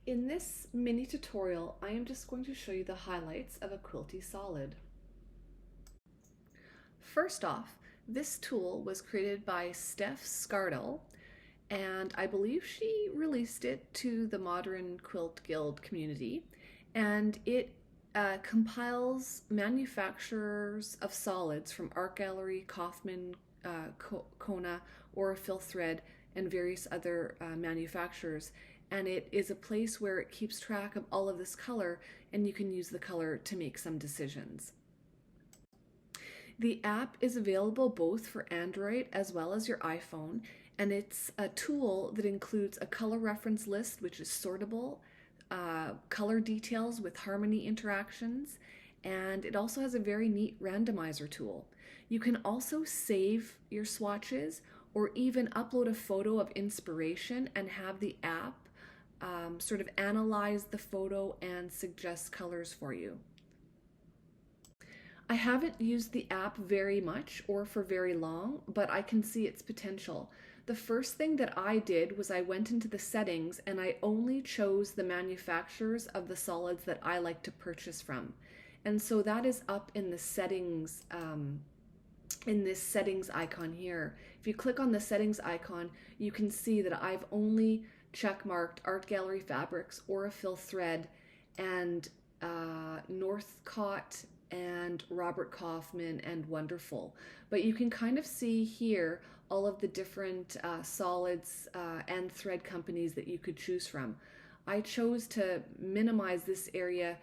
In this mini tutorial, I am just going to show you the highlights of a Quilty Solid. First off, this tool was created by Steph Scardell, and I believe she released it to the Modern Quilt Guild community, and it compiles manufacturers of solids from Art Gallery, Kaufman, Kona, Orifil Thread, and various other manufacturers. And it is a place where it keeps track of all of this color, and you can use the color to make some decisions. The app is available both for Android as well as your iPhone, and it's a tool that includes a color reference list, which is sortable, color details with harmony interactions, and it also has a very neat randomizer tool. You can also save your swatches or even upload a photo of inspiration and have the app sort of analyze the photo and suggest colors for you. I haven't used the app very much or for very long, but I can see its potential. The first thing that I did was I went into the settings and I only chose the manufacturers of the solids that I like to purchase from. And so that is up in the settings, in this settings icon here. If you click on the settings icon, you can see that I've only checkmarked Art Gallery Fabrics, Orifil Thread, and Northcott and Robert Kaufman and Wonderful. But you can kind of see here all of the different solids and thread companies that you could choose from. I chose to minimize this area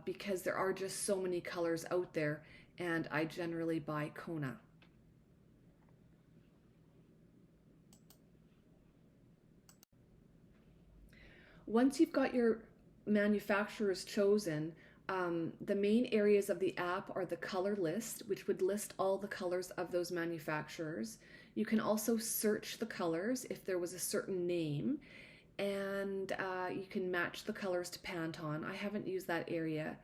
because there are just so many colors out there, and I generally buy Kona. Once you've got your manufacturers chosen, the main areas of the app are the color list, which would list all the colors of those manufacturers. You can also search the colors if there was a certain name, and you can match the colors to Pantone. I haven't used that area.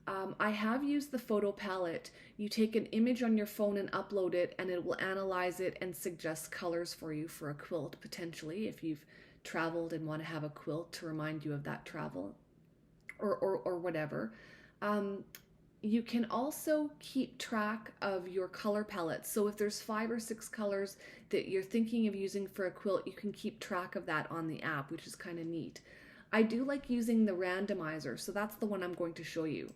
I have used the photo palette. You take an image on your phone and upload it, and it will analyze it and suggest colors for you for a quilt, potentially, if you've traveled and want to have a quilt to remind you of that travel or whatever. You can also keep track of your color palettes. So if there's 5 or 6 colors that you're thinking of using for a quilt, you can keep track of that on the app, which is kind of neat. I do like using the randomizer, so that's the one I'm going to show you.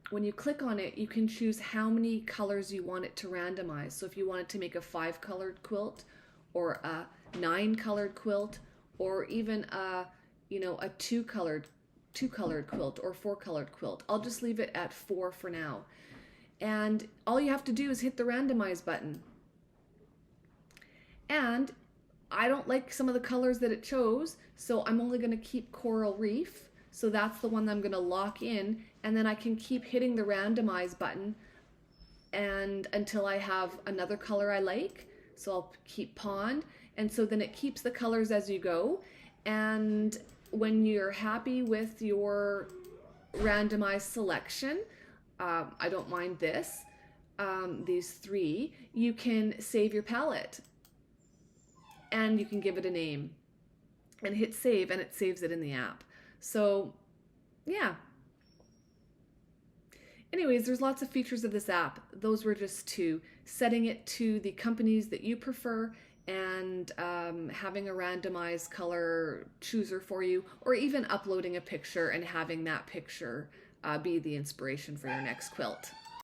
When you click on it, you can choose how many colors you want it to randomize. So if you want it to make a 5-colored quilt, or a 9-colored quilt, or even a 2-colored quilt or 4-colored quilt. I'll just leave it at 4 for now. And all you have to do is hit the randomize button. And I don't like some of the colors that it chose, so I'm only going to keep Coral Reef. So that's the one that I'm going to lock in, and then I can keep hitting the randomize button and until I have another color I like. So I'll keep Pond, and so then it keeps the colors as you go. And when you're happy with your randomized selection, I don't mind this, these 3, you can save your palette and you can give it a name and hit save, and it saves it in the app. So yeah. Anyways, there's lots of features of this app. Those were just 2. Setting it to the companies that you prefer, and having a randomized color chooser for you, or even uploading a picture and having that picture be the inspiration for your next quilt.